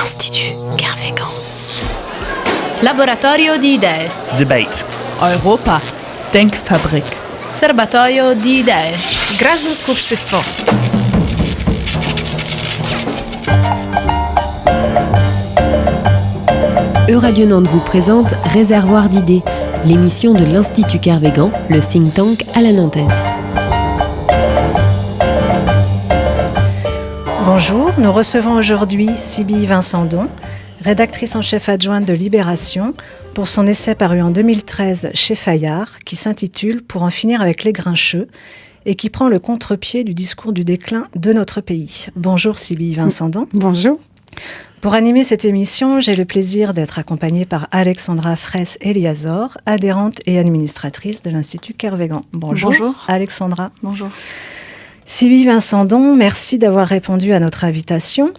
L'Institut Kervegan. Laboratorio di idee. Debate. Europa. Denkfabrik. Serbatoio di idee. Гражданское общество. Euradio Nantes vous présente Réservoir d'idées, l'émission de l'Institut Kervegan, le think tank à la nantaise. Bonjour, nous recevons aujourd'hui Sybille Vincendon, rédactrice en chef adjointe de Libération, pour son essai paru en 2013 chez Fayard, qui s'intitule « Pour en finir avec les grincheux » et qui prend le contre-pied du discours du déclin de notre pays. Bonjour Sybille Vincendon. Bonjour. Pour animer cette émission, j'ai le plaisir d'être accompagnée par Alexandra Fraisse-Eliazor, adhérente et administratrice de l'Institut Kervegan. Bonjour. Bonjour. Alexandra. Bonjour. Sybille Vincendon, merci d'avoir répondu à notre invitation.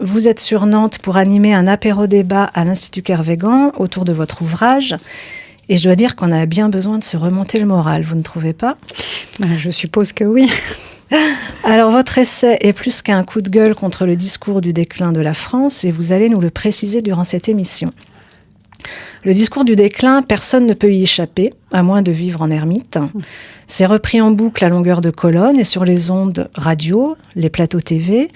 Vous êtes sur Nantes pour animer un apéro-débat à l'Institut Kervegan autour de votre ouvrage. Et je dois dire qu'on a bien besoin de se remonter le moral, vous ne trouvez pas ? Je suppose que oui. Alors, votre essai est plus qu'un coup de gueule contre le discours du déclin de la France et vous allez nous le préciser durant cette émission. Le discours du déclin, personne ne peut y échapper, à moins de vivre en ermite. C'est repris en boucle à longueur de colonne et sur les ondes radio, les plateaux TV.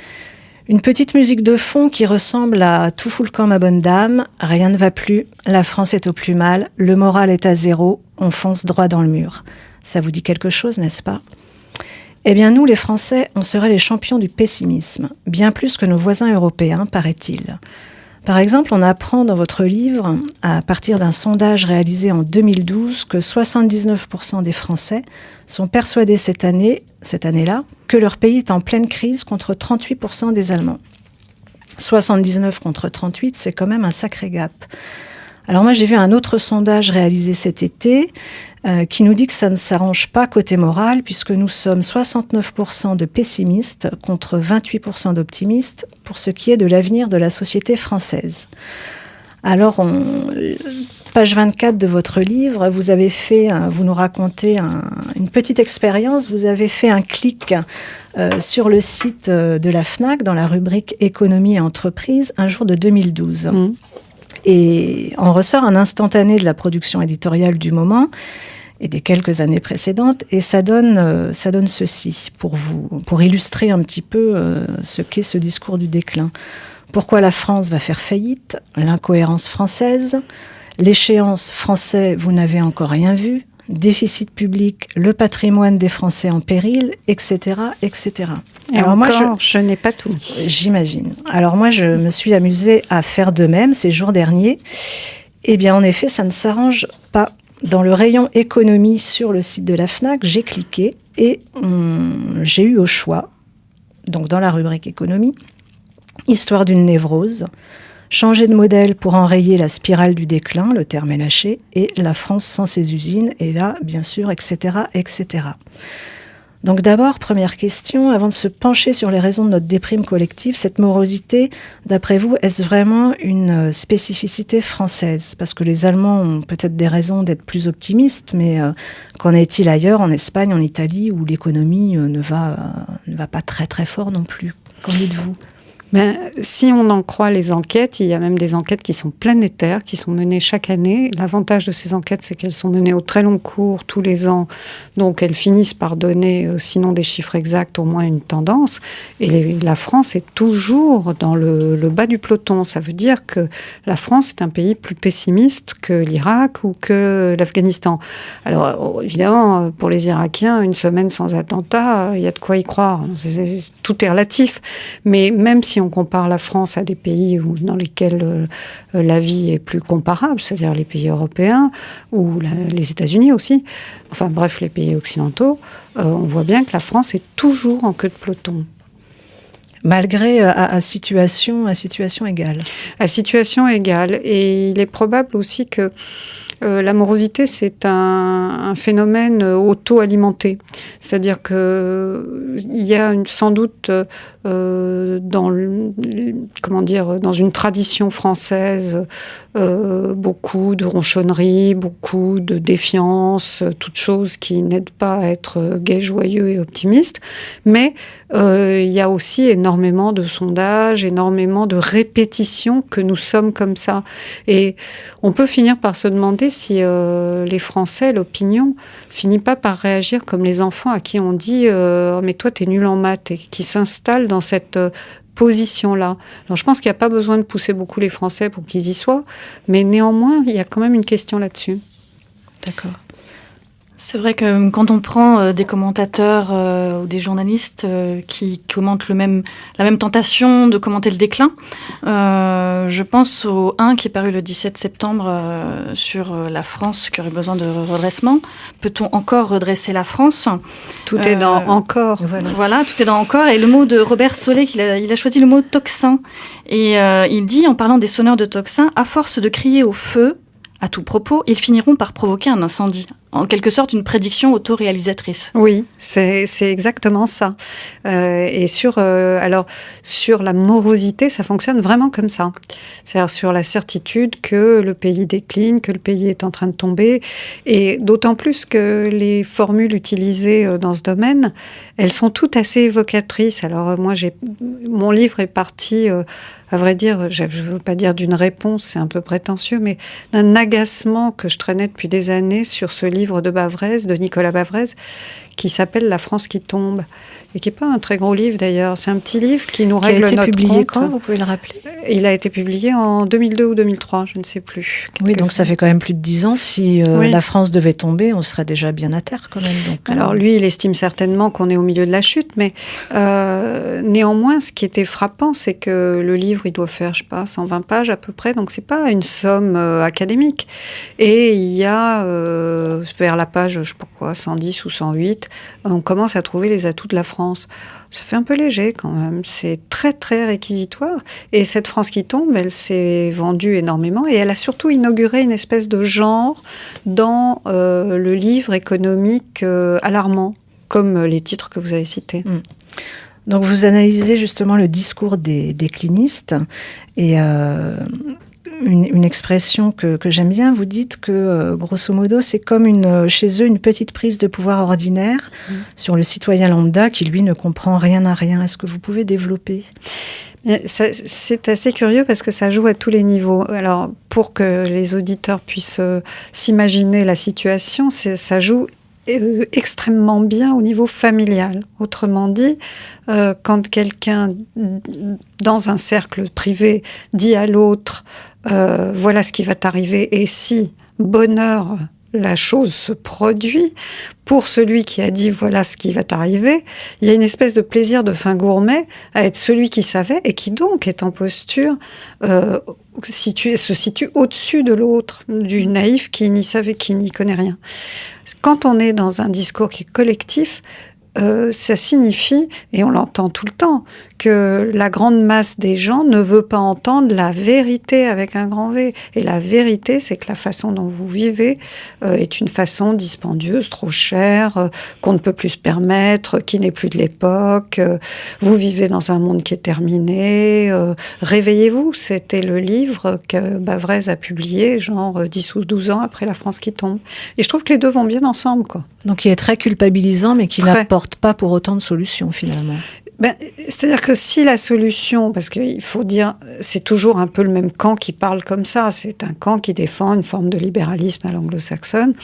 Une petite musique de fond qui ressemble à « Tout fout le camp, ma bonne dame »,« Rien ne va plus »,« La France est au plus mal »,« Le moral est à zéro »,« On fonce droit dans le mur ». Ça vous dit quelque chose, n'est-ce pas ? Eh bien, nous, les Français, on serait les champions du pessimisme, bien plus que nos voisins européens, paraît-il. Par exemple, on apprend dans votre livre, à partir d'un sondage réalisé en 2012, que 79% des Français sont persuadés cette année-là, que leur pays est en pleine crise contre 38% des Allemands. 79 contre 38, c'est quand même un sacré gap. Alors moi, j'ai vu un autre sondage réalisé cet été qui nous dit que ça ne s'arrange pas côté moral puisque nous sommes 69% de pessimistes contre 28% d'optimistes pour ce qui est de l'avenir de la société française. Alors, page 24 de votre livre, vous nous racontez une petite expérience. Vous avez fait un clic sur le site de la FNAC dans la rubrique Économie et entreprise un jour de 2012. Et en ressort un instantané de la production éditoriale du moment et des quelques années précédentes, et ça donne ceci pour illustrer un petit peu ce qu'est ce discours du déclin. Pourquoi la France va faire faillite ? L'incohérence française, l'échéance français, vous n'avez encore rien vu, déficit public, le patrimoine des Français en péril, etc., etc. Et alors encore, moi, je n'ai pas tout. J'imagine. Alors moi, je me suis amusée à faire de même ces jours derniers. Eh bien, en effet, ça ne s'arrange pas. Dans le rayon économie sur le site de la FNAC, j'ai cliqué et j'ai eu au choix, donc dans la rubrique économie, histoire d'une névrose, changer de modèle pour enrayer la spirale du déclin, le terme est lâché, et la France sans ses usines, et là, bien sûr, etc., etc. Donc d'abord, première question, avant de se pencher sur les raisons de notre déprime collective, cette morosité, d'après vous, est-ce vraiment une spécificité française ? Parce que les Allemands ont peut-être des raisons d'être plus optimistes, mais qu'en est-il ailleurs, en Espagne, en Italie, où l'économie ne va pas très très fort non plus ? Qu'en dites-vous ? Si on en croit les enquêtes, il y a même des enquêtes qui sont planétaires, qui sont menées chaque année. L'avantage de ces enquêtes, c'est qu'elles sont menées au très long cours, tous les ans. Donc, elles finissent par donner, sinon des chiffres exacts, au moins une tendance. Et la France est toujours dans le bas du peloton. Ça veut dire que la France est un pays plus pessimiste que l'Irak ou que l'Afghanistan. Alors, évidemment, pour les Irakiens, une semaine sans attentat, il y a de quoi y croire. Tout est relatif. Mais même si on compare la France à des pays dans lesquels la vie est plus comparable, c'est-à-dire les pays européens ou les États-Unis aussi, enfin bref, les pays occidentaux, on voit bien que la France est toujours en queue de peloton. Malgré à situation égale. À situation égale. Et il est probable aussi que La morosité, c'est un phénomène auto-alimenté. C'est-à-dire qu'il y a sans doute dans une tradition française beaucoup de ronchonnerie, beaucoup de défiance, toutes choses qui n'aident pas à être gai, joyeux et optimiste. Mais il y a aussi énormément de sondages, énormément de répétitions que nous sommes comme ça. Et on peut finir par se demander si les Français, l'opinion, finit pas par réagir comme les enfants à qui on dit mais toi t'es nul en maths, et qui s'installent dans cette position-là. Alors je pense qu'il n'y a pas besoin de pousser beaucoup les Français pour qu'ils y soient, mais néanmoins il y a quand même une question là-dessus. D'accord. C'est vrai que quand on prend des commentateurs ou des journalistes qui commentent la même tentation de commenter le déclin, je pense au 1 qui est paru le 17 septembre sur la France qui aurait besoin de redressement. Peut-on encore redresser la France ? Tout est dans « encore ». Voilà, tout est dans « encore ». Et le mot de Robert Solé, il a choisi le mot « tocsin ». Et il dit, en parlant des sonneurs de tocsin, « À force de crier au feu, à tout propos, ils finiront par provoquer un incendie ». En quelque sorte, une prédiction autoréalisatrice. Oui, c'est exactement ça. Et sur la morosité, ça fonctionne vraiment comme ça. C'est-à-dire sur la certitude que le pays décline, que le pays est en train de tomber. Et d'autant plus que les formules utilisées dans ce domaine, elles sont toutes assez évocatrices. Alors moi, mon livre est parti... à vrai dire, je ne veux pas dire d'une réponse, c'est un peu prétentieux, mais d'un agacement que je traînais depuis des années sur ce livre de Bavrez, de Nicolas Bavrez, qui s'appelle « La France qui tombe », et qui n'est pas un très gros livre d'ailleurs. C'est un petit livre qui nous règle notre compte. Qui a été publié quand, vous pouvez le rappeler ? Il a été publié en 2002 ou 2003, je ne sais plus. Oui, donc ça fait quand même plus de 10 ans. Si la France devait tomber, on serait déjà bien à terre quand même. Donc, alors lui, il estime certainement qu'on est au milieu de la chute, mais néanmoins, ce qui était frappant, c'est que le livre, il doit faire, 120 pages à peu près, donc c'est pas une somme académique. Et il y a, vers la page, 110 ou 108, on commence à trouver les atouts de la France. Ça fait un peu léger quand même, c'est très très réquisitoire. Et cette France qui tombe, elle s'est vendue énormément et elle a surtout inauguré une espèce de genre dans le livre économique alarmant, comme les titres que vous avez cités. Donc vous analysez justement le discours des déclinistes et une expression que j'aime bien, vous dites que grosso modo c'est comme chez eux une petite prise de pouvoir ordinaire sur le citoyen lambda qui lui ne comprend rien à rien. Est-ce que vous pouvez développer ? C'est assez curieux parce que ça joue à tous les niveaux. Alors pour que les auditeurs puissent s'imaginer la situation, ça joue extrêmement bien au niveau familial. Autrement dit, quand quelqu'un dans un cercle privé dit à l'autre voilà ce qui va t'arriver, et si, bonheur, la chose se produit, pour celui qui a dit voilà ce qui va t'arriver, il y a une espèce de plaisir de fin gourmet à être celui qui savait et qui donc est en posture se situe au-dessus de l'autre, du naïf qui n'y savait, qui n'y connaît rien. Quand on est dans un discours qui est collectif, ça signifie, et on l'entend tout le temps, que la grande masse des gens ne veut pas entendre la vérité avec un grand V. Et la vérité, c'est que la façon dont vous vivez est une façon dispendieuse, trop chère, qu'on ne peut plus se permettre, qui n'est plus de l'époque. Vous vivez dans un monde qui est terminé. Réveillez-vous, c'était le livre que Bavrez a publié, genre 10 ou 12 ans après La France qui tombe. Et je trouve que les deux vont bien ensemble, quoi. Donc il est très culpabilisant, mais qui n'apporte pas pour autant de solutions, finalement. C'est-à-dire que si la solution, parce qu'il faut dire, c'est toujours un peu le même camp qui parle comme ça, c'est un camp qui défend une forme de libéralisme à l'anglo-saxonne.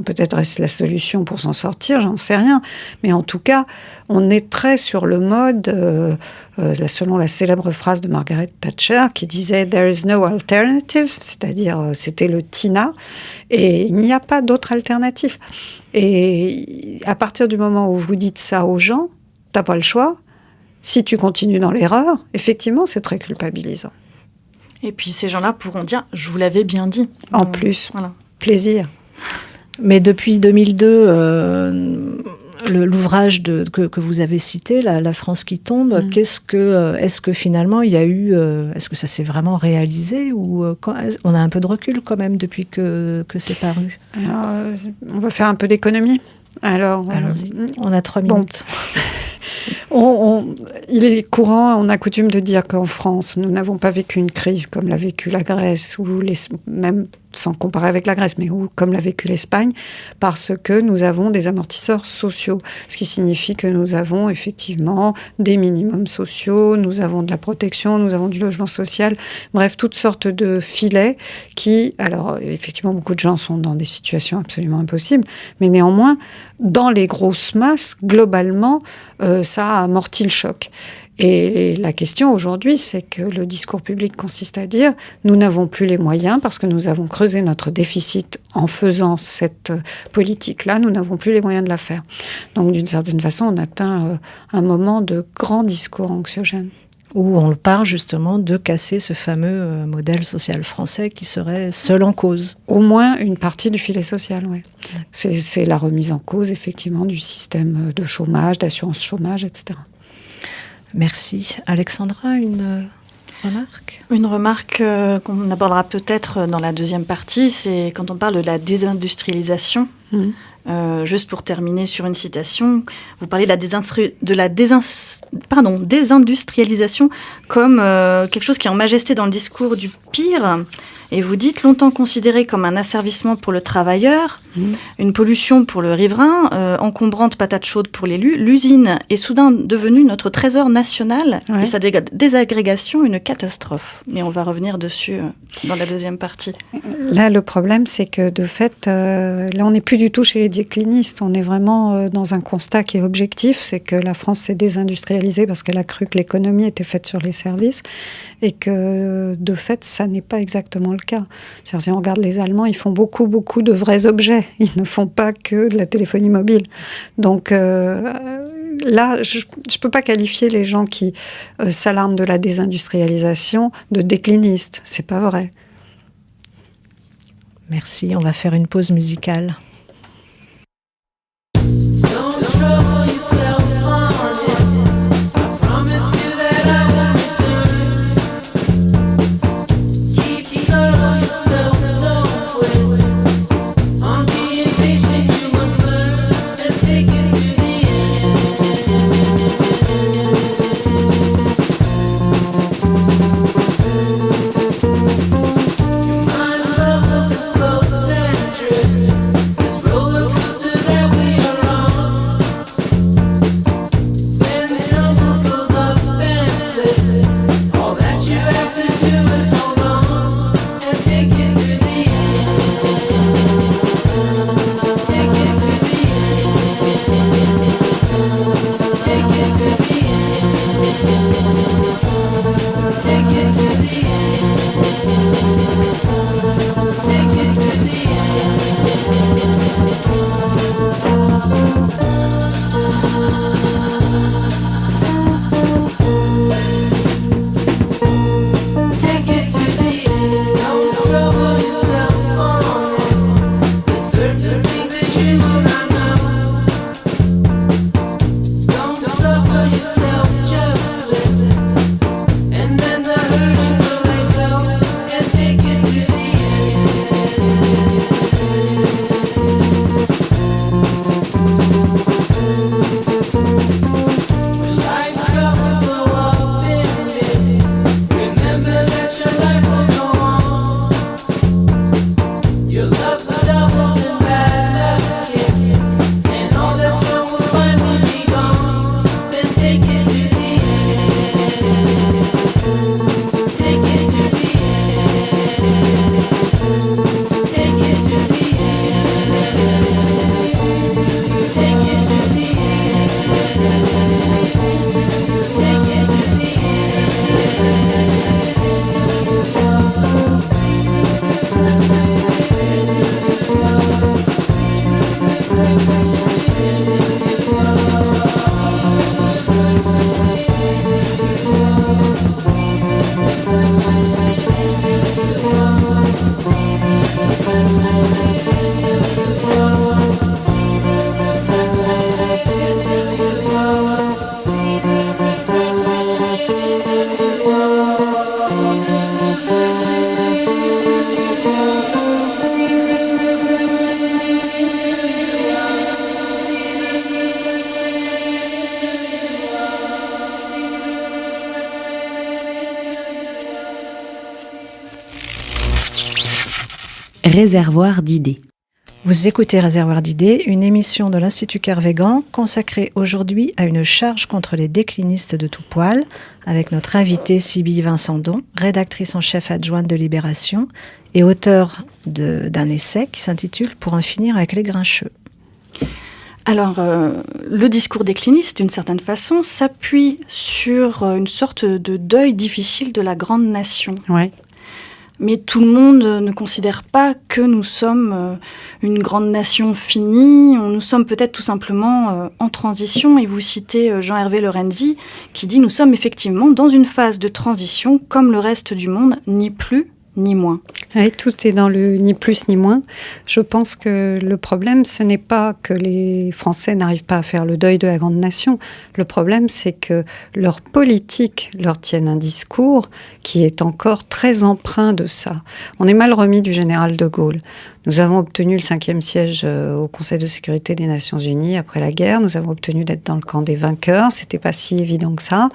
Peut-être est-ce la solution pour s'en sortir, j'en sais rien. Mais en tout cas, on est très sur le mode, selon la célèbre phrase de Margaret Thatcher, qui disait « There is no alternative », c'est-à-dire c'était le TINA, et il n'y a pas d'autre alternative. Et à partir du moment où vous dites ça aux gens, t'as pas le choix. Si tu continues dans l'erreur, effectivement, c'est très culpabilisant. Et puis ces gens-là pourront dire « je vous l'avais bien dit ». En plus, voilà. Plaisir. Mais depuis 2002, l'ouvrage que vous avez cité, la France qui tombe, est-ce que finalement il y a eu, est-ce que ça s'est vraiment réalisé ou on a un peu de recul quand même depuis que c'est paru? Alors, on va faire un peu d'économie. Alors, allons-y. On a 3 minutes. Il est courant, on a coutume de dire qu'en France, nous n'avons pas vécu une crise comme l'a vécu la Grèce, ou même sans comparer avec la Grèce, mais comme l'a vécu l'Espagne, parce que nous avons des amortisseurs sociaux, ce qui signifie que nous avons effectivement des minimums sociaux, nous avons de la protection, nous avons du logement social, bref, toutes sortes de filets qui, alors effectivement, beaucoup de gens sont dans des situations absolument impossibles, mais néanmoins, dans les grosses masses, globalement, ça a amorti le choc. Et la question aujourd'hui, c'est que le discours public consiste à dire nous n'avons plus les moyens parce que nous avons creusé notre déficit en faisant cette politique-là, nous n'avons plus les moyens de la faire. Donc d'une certaine façon, on atteint un moment de grand discours anxiogène. Où on parle justement de casser ce fameux modèle social français qui serait seul en cause. Au moins une partie du filet social, oui. C'est la remise en cause, effectivement, du système de chômage, d'assurance chômage, etc. Merci. Alexandra, une remarque ? Une remarque qu'on abordera peut-être dans la deuxième partie, c'est quand on parle de la désindustrialisation. Juste pour terminer sur une citation, vous parlez de la désindustrialisation comme quelque chose qui est en majesté dans le discours du pire. Et vous dites, longtemps considérée comme un asservissement pour le travailleur, une pollution pour le riverain, encombrante patate chaude pour l'élu, l'usine est soudain devenue notre trésor national et sa désagrégation une catastrophe. Mais on va revenir dessus dans la deuxième partie. Là, le problème, c'est que de fait, là, on n'est plus du tout chez les déclinistes. On est vraiment dans un constat qui est objectif, c'est que la France s'est désindustrialisée parce qu'elle a cru que l'économie était faite sur les services et que, de fait, ça n'est pas exactement le cas. C'est-à-dire, si on regarde les Allemands, ils font beaucoup de vrais objets. Ils ne font pas que de la téléphonie mobile. Donc là, je ne peux pas qualifier les gens qui s'alarment de la désindustrialisation de déclinistes. C'est pas vrai. Merci. On va faire une pause musicale. Yourself, just live, and then the hurting Réservoir d'idées. Vous écoutez Réservoir d'idées, une émission de l'Institut Kervégan consacrée aujourd'hui à une charge contre les déclinistes de tout poil, avec notre invitée Sybille Vincendon, rédactrice en chef adjointe de Libération et auteure d'un essai qui s'intitule « Pour en finir avec les grincheux ». Alors, le discours décliniste, d'une certaine façon, s'appuie sur une sorte de deuil difficile de la grande nation. Ouais. Mais tout le monde ne considère pas que nous sommes une grande nation finie. Nous sommes peut-être tout simplement en transition. Et vous citez Jean-Hervé Lorenzi qui dit « Nous sommes effectivement dans une phase de transition comme le reste du monde, ni plus ni moins ». Oui, tout est dans le ni plus ni moins. Je pense que le problème, ce n'est pas que les Français n'arrivent pas à faire le deuil de la grande nation. Le problème, c'est que leur politique leur tienne un discours qui est encore très empreint de ça. On est mal remis du général de Gaulle. Nous avons obtenu le 5e siège au Conseil de sécurité des Nations Unies après la guerre. Nous avons obtenu d'être dans le camp des vainqueurs. C'était pas si évident que ça.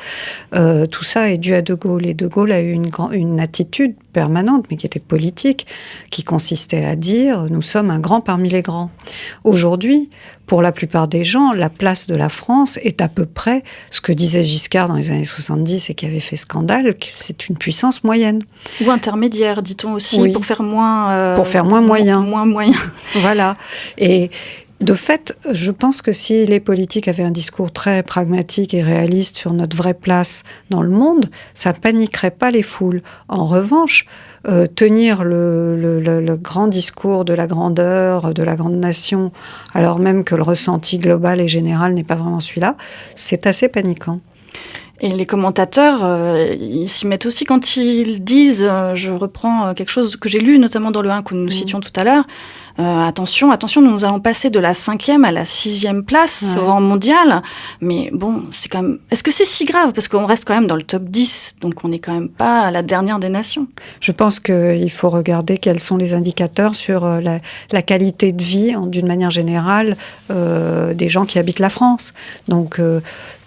Tout ça est dû à de Gaulle. Et de Gaulle a eu une attitude permanente, mais qui était politique, qui consistait à dire « nous sommes un grand parmi les grands ». Aujourd'hui, pour la plupart des gens, la place de la France est à peu près ce que disait Giscard dans les années 70 et qui avait fait scandale, que c'est une puissance moyenne. Ou intermédiaire, dit-on aussi, oui. Pour faire moins moyen. Moins moyen. Voilà. Et de fait, je pense que si les politiques avaient un discours très pragmatique et réaliste sur notre vraie place dans le monde, ça paniquerait pas les foules. En revanche, tenir le grand discours de la grandeur, de la grande nation, alors même que le ressenti global et général n'est pas vraiment celui-là, c'est assez paniquant. Et les commentateurs, ils s'y mettent aussi quand ils disent, je reprends quelque chose que j'ai lu notamment dans le 1 que nous citions tout à l'heure, attention, nous allons passer de la 5e à la 6e place au rang mondial. Mais bon, c'est quand même... Est-ce que c'est si grave ? Parce qu'on reste quand même dans le top 10, donc on n'est quand même pas à la dernière des nations. Je pense qu'il faut regarder quels sont les indicateurs sur la qualité de vie, d'une manière générale, des gens qui habitent la France. Donc...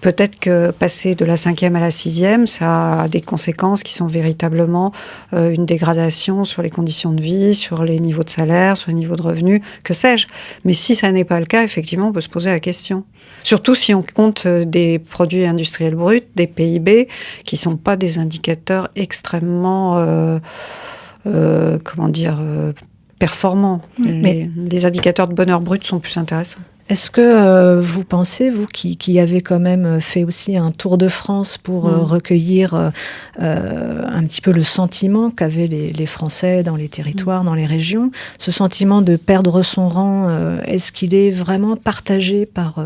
peut-être que passer de la 5e à la 6e, ça a des conséquences qui sont véritablement une dégradation sur les conditions de vie, sur les niveaux de salaire, sur les niveaux de revenus, que sais-je. Mais si ça n'est pas le cas, effectivement, on peut se poser la question. Surtout si on compte des produits industriels bruts, des PIB, qui ne sont pas des indicateurs extrêmement, performants. Les indicateurs de bonheur brut sont plus intéressants. Est-ce que vous pensez, vous qui avez quand même fait aussi un tour de France pour recueillir un petit peu le sentiment qu'avaient les Français dans les territoires, dans les régions, ce sentiment de perdre son rang, est-ce qu'il est vraiment partagé par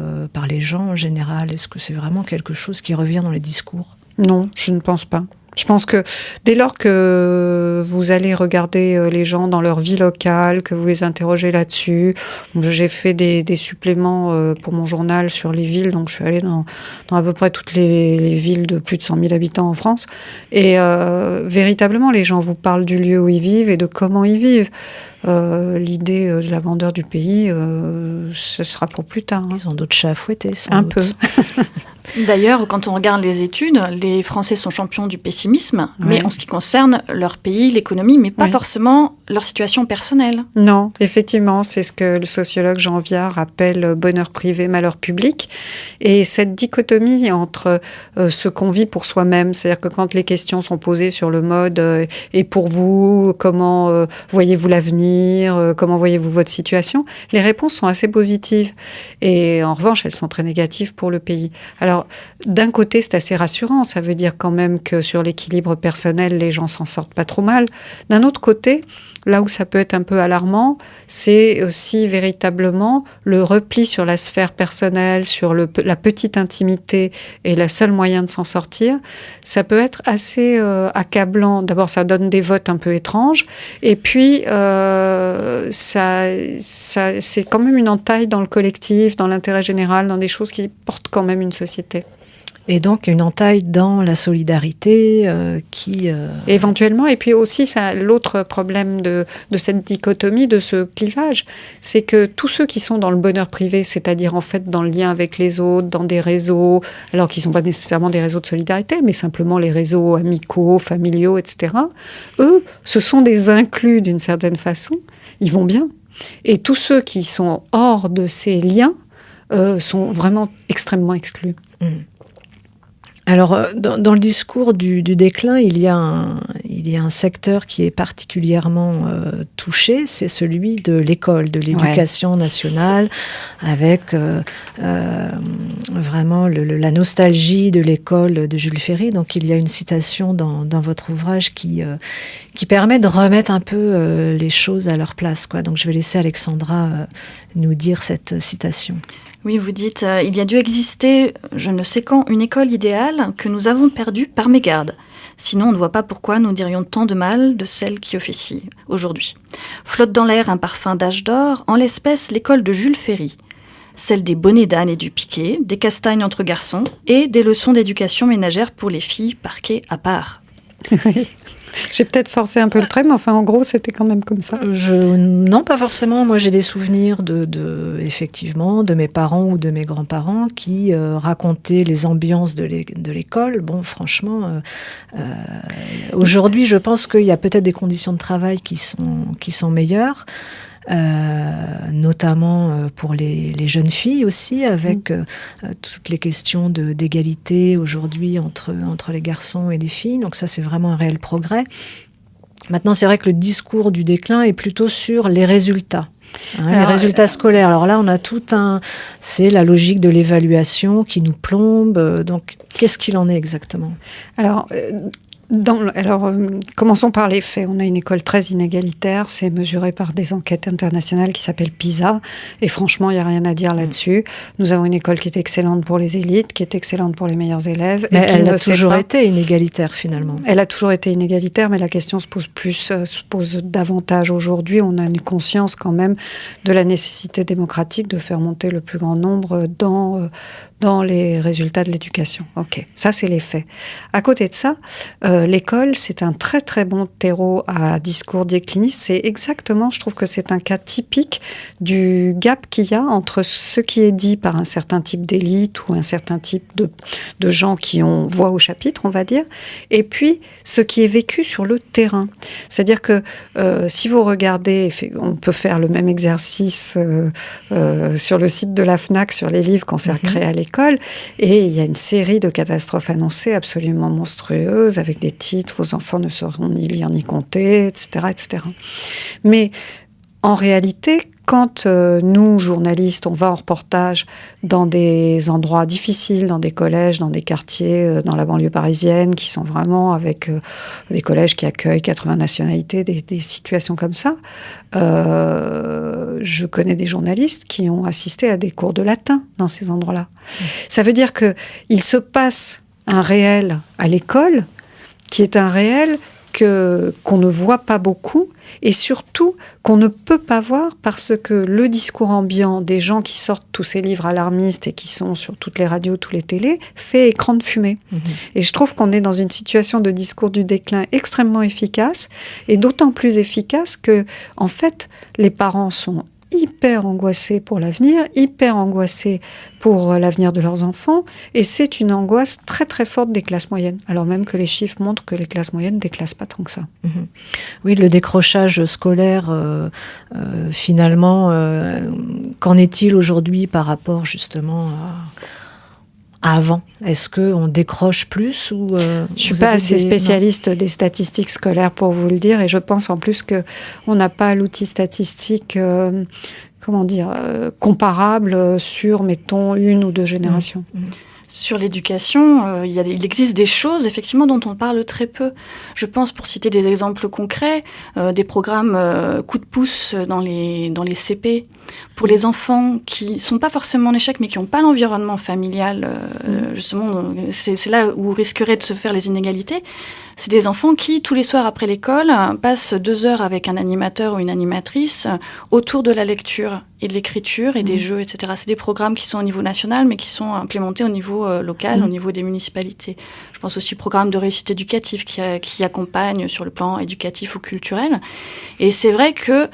les gens en général ? Est-ce que c'est vraiment quelque chose qui revient dans les discours ? Non, je ne pense pas. Je pense que dès lors que vous allez regarder les gens dans leur vie locale, que vous les interrogez là-dessus, j'ai fait des suppléments pour mon journal sur les villes, donc je suis allée dans à peu près toutes les villes de plus de 100 000 habitants en France, et véritablement les gens vous parlent du lieu où ils vivent et de comment ils vivent. L'idée de la grandeur du pays, ce sera pour plus tard. Ils ont d'autres chats à fouetter, sans un doute. peu. D'ailleurs, quand on regarde les études, les Français sont champions du pessimisme, mais en ce qui concerne leur pays, l'économie, mais pas forcément leur situation personnelle. Non, effectivement, c'est ce que le sociologue Jean Viard appelle bonheur privé, malheur public. Et cette dichotomie entre ce qu'on vit pour soi-même, c'est-à-dire que quand les questions sont posées sur le mode et pour vous, comment voyez-vous l'avenir, comment voyez-vous votre situation, les réponses sont assez positives. Et en revanche, elles sont très négatives pour le pays. Alors, d'un côté, c'est assez rassurant. Ça veut dire quand même que sur l'équilibre personnel, les gens s'en sortent pas trop mal. D'un autre côté, là où ça peut être un peu alarmant, c'est aussi véritablement le repli sur la sphère personnelle, sur la petite intimité et le seul moyen de s'en sortir. Ça peut être assez accablant. D'abord, ça donne des votes un peu étranges. Et puis, c'est quand même une entaille dans le collectif, dans l'intérêt général, dans des choses qui portent quand même une société. Et donc une entaille dans la solidarité qui... Éventuellement, et puis aussi l'autre problème de cette dichotomie, de ce clivage, c'est que tous ceux qui sont dans le bonheur privé, c'est-à-dire en fait dans le lien avec les autres, dans des réseaux, alors qu'ils ne sont pas nécessairement des réseaux de solidarité, mais simplement les réseaux amicaux, familiaux, etc., eux, ce sont des inclus d'une certaine façon, ils vont bien. Et tous ceux qui sont hors de ces liens sont vraiment extrêmement exclus. Alors, dans le discours du déclin, il y a un secteur qui est particulièrement touché, c'est celui de l'école, de l'éducation nationale, avec vraiment la nostalgie de l'école de Jules Ferry. Donc, il y a une citation dans votre ouvrage qui permet de remettre un peu les choses à leur place, quoi. Donc, je vais laisser Alexandra nous dire cette citation. Oui, vous dites « Il y a dû exister, je ne sais quand, une école idéale que nous avons perdue par mégarde. Sinon, on ne voit pas pourquoi nous dirions tant de mal de celle qui officie aujourd'hui. Flotte dans l'air un parfum d'âge d'or, en l'espèce l'école de Jules Ferry. Celle des bonnets d'âne et du piquet, des castagnes entre garçons et des leçons d'éducation ménagère pour les filles parquées à part. » J'ai peut-être forcé un peu le trait, mais enfin, en gros, c'était quand même comme ça. Non, pas forcément. Moi, j'ai des souvenirs effectivement, de mes parents ou de mes grands-parents qui racontaient les ambiances de l'école. Bon, franchement, aujourd'hui, je pense qu'il y a peut-être des conditions de travail qui sont meilleures. Notamment pour les jeunes filles aussi, avec toutes les questions d'égalité aujourd'hui entre les garçons et les filles. Donc ça, c'est vraiment un réel progrès. Maintenant, c'est vrai que le discours du déclin est plutôt sur les résultats. Les résultats scolaires. Alors là, on a c'est la logique de l'évaluation qui nous plombe. Donc, qu'est-ce qu'il en est exactement ? Commençons par les faits. On a une école très inégalitaire, c'est mesuré par des enquêtes internationales qui s'appellent PISA, et franchement, il n'y a rien à dire là-dessus. Nous avons une école qui est excellente pour les élites, qui est excellente pour les meilleurs élèves. Mais elle a toujours été inégalitaire, finalement. Elle a toujours été inégalitaire, mais la question se pose davantage aujourd'hui. On a une conscience quand même de la nécessité démocratique de faire monter le plus grand nombre dans les résultats de l'éducation. Ok, ça c'est les faits. À côté de ça, l'école, c'est un très très bon terreau à discours décliniste. C'est exactement, je trouve que c'est un cas typique du gap qu'il y a entre ce qui est dit par un certain type d'élite ou un certain type de gens qui ont voix au chapitre, on va dire, et puis ce qui est vécu sur le terrain. C'est-à-dire que si vous regardez, on peut faire le même exercice sur le site de la FNAC sur les livres qu'on s'est créés à l'école, et il y a une série de catastrophes annoncées absolument monstrueuses avec des titres « Vos enfants ne sauront ni lire ni compter », etc., etc. Mais en réalité, quand nous, journalistes, on va en reportage dans des endroits difficiles, dans des collèges, dans des quartiers, dans la banlieue parisienne, qui sont vraiment avec des collèges qui accueillent 80 nationalités, des situations comme ça, je connais des journalistes qui ont assisté à des cours de latin dans ces endroits-là. Ça veut dire qu'il se passe un réel à l'école qui est un réel qu'on ne voit pas beaucoup, et surtout qu'on ne peut pas voir parce que le discours ambiant des gens qui sortent tous ces livres alarmistes et qui sont sur toutes les radios, toutes les télés, fait écran de fumée. Et je trouve qu'on est dans une situation de discours du déclin extrêmement efficace, et d'autant plus efficace que, en fait, les parents sont hyper angoissés pour l'avenir, hyper angoissés pour l'avenir de leurs enfants, et c'est une angoisse très très forte des classes moyennes, alors même que les chiffres montrent que les classes moyennes ne déclassent pas tant que ça. Oui, le décrochage scolaire, finalement, qu'en est-il aujourd'hui par rapport justement à avant? Est-ce qu'on décroche plus ou je ne suis pas assez spécialiste des statistiques scolaires pour vous le dire, et je pense en plus qu'on n'a pas l'outil statistique comparable sur, mettons, une ou deux générations. Sur l'éducation, il existe des choses, effectivement, dont on parle très peu. Je pense, pour citer des exemples concrets, des programmes coup de pouce dans les CP, pour les enfants qui sont pas forcément en échec, mais qui n'ont pas l'environnement familial, justement, c'est là où risqueraient de se faire les inégalités. C'est des enfants qui, tous les soirs après l'école, passent 2 heures avec un animateur ou une animatrice autour de la lecture. et de l'écriture et des jeux, etc. C'est des programmes qui sont au niveau national, mais qui sont implémentés au niveau local, au niveau des municipalités. Je pense aussi au programme de réussite éducative qui accompagne sur le plan éducatif ou culturel. Et c'est vrai que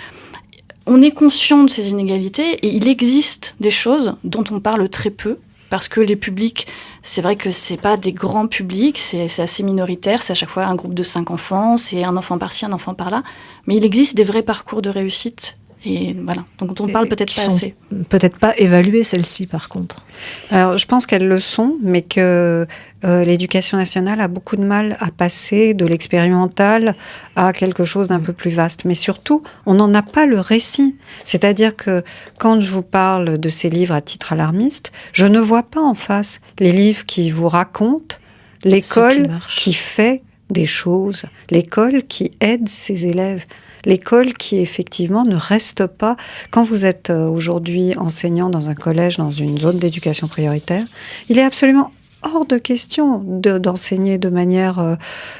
on est conscient de ces inégalités et il existe des choses dont on parle très peu parce que les publics, c'est vrai que c'est pas des grands publics, c'est assez minoritaire, c'est à chaque fois un groupe de 5 enfants, c'est un enfant par-ci, un enfant par-là, mais il existe des vrais parcours de réussite. Et voilà, donc on parle peut-être pas assez. Peut-être pas évaluées, celles-ci, par contre. Alors, je pense qu'elles le sont, mais que l'éducation nationale a beaucoup de mal à passer de l'expérimental à quelque chose d'un peu plus vaste. Mais surtout, on n'en a pas le récit. C'est-à-dire que quand je vous parle de ces livres à titre alarmiste, je ne vois pas en face les livres qui vous racontent l'école qui fait des choses, l'école qui aide ses élèves. L'école qui, effectivement, ne reste pas... Quand vous êtes aujourd'hui enseignant dans un collège, dans une zone d'éducation prioritaire, il est absolument hors de question d'enseigner de manière...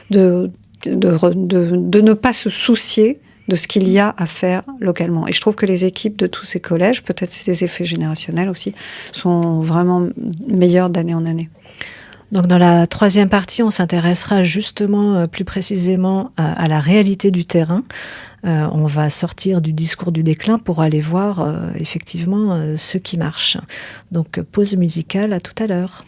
de ne pas se soucier de ce qu'il y a à faire localement. Et je trouve que les équipes de tous ces collèges, peut-être c'est des effets générationnels aussi, sont vraiment meilleures d'année en année. Donc dans la troisième partie, on s'intéressera justement plus précisément à la réalité du terrain. On va sortir du discours du déclin pour aller voir effectivement ce qui marche. Donc pause musicale, à tout à l'heure.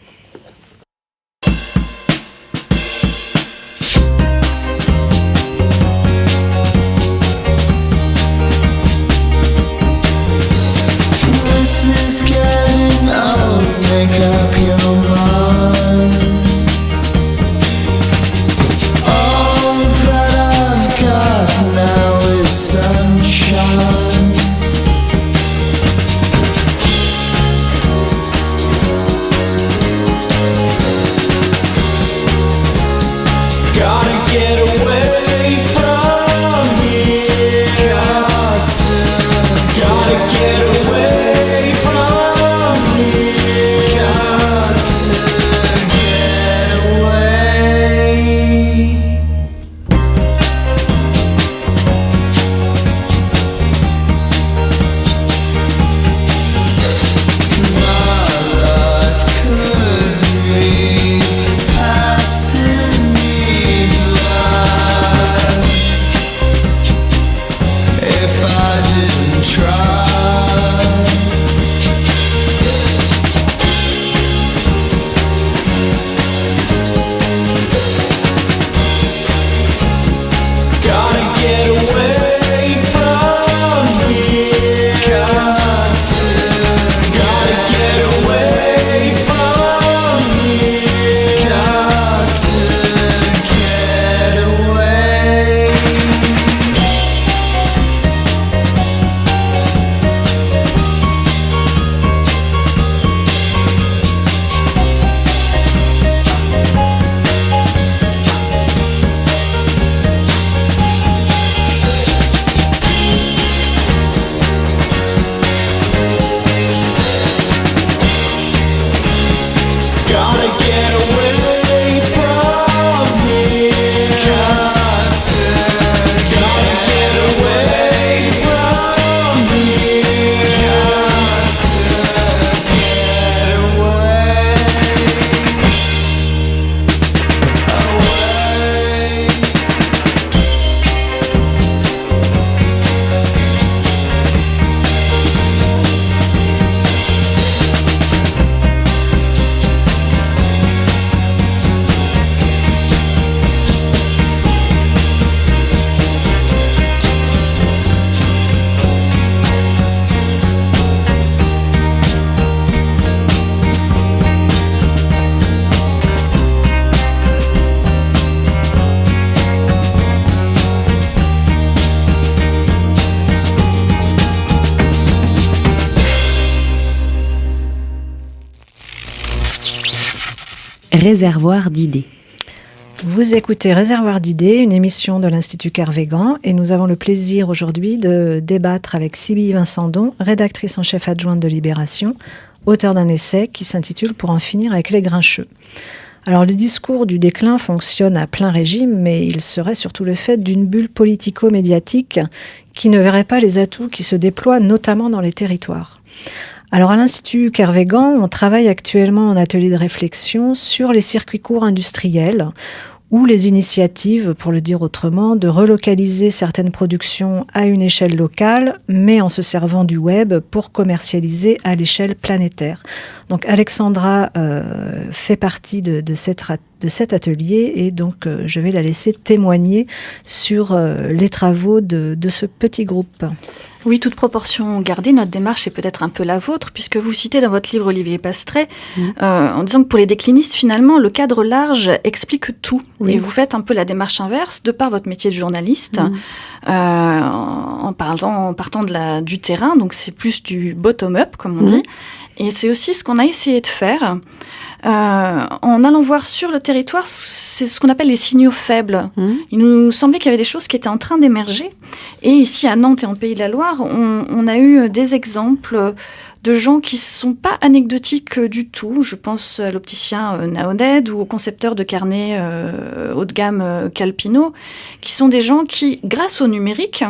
Réservoir d'idées. Vous écoutez Réservoir d'idées, une émission de l'Institut Kervégan, et nous avons le plaisir aujourd'hui de débattre avec Sibylle Vincendon, rédactrice en chef adjointe de Libération, auteure d'un essai qui s'intitule « Pour en finir avec les grincheux ». Alors le discours du déclin fonctionne à plein régime, mais il serait surtout le fait d'une bulle politico-médiatique qui ne verrait pas les atouts qui se déploient notamment dans les territoires. Alors à l'Institut Kervégan, on travaille actuellement en atelier de réflexion sur les circuits courts industriels ou les initiatives, pour le dire autrement, de relocaliser certaines productions à une échelle locale, mais en se servant du web pour commercialiser à l'échelle planétaire. Donc Alexandra fait partie de cet atelier et donc je vais la laisser témoigner sur les travaux de ce petit groupe. Oui, toute proportion gardée, notre démarche est peut-être un peu la vôtre, puisque vous citez dans votre livre Olivier Pastré, en disant que pour les déclinistes, finalement, le cadre large explique tout. Oui. Et vous faites un peu la démarche inverse, de par votre métier de journaliste, en partant du terrain, donc c'est plus du bottom-up, comme on dit. Et c'est aussi ce qu'on a essayé de faire. En allant voir sur le territoire, c'est ce qu'on appelle les signaux faibles. Il nous semblait qu'il y avait des choses qui étaient en train d'émerger. Et ici, à Nantes et en Pays de la Loire, on a eu des exemples de gens qui ne sont pas anecdotiques du tout. Je pense à l'opticien Naoned ou au concepteur de carnets haut de gamme Calpino, qui sont des gens qui, grâce au numérique,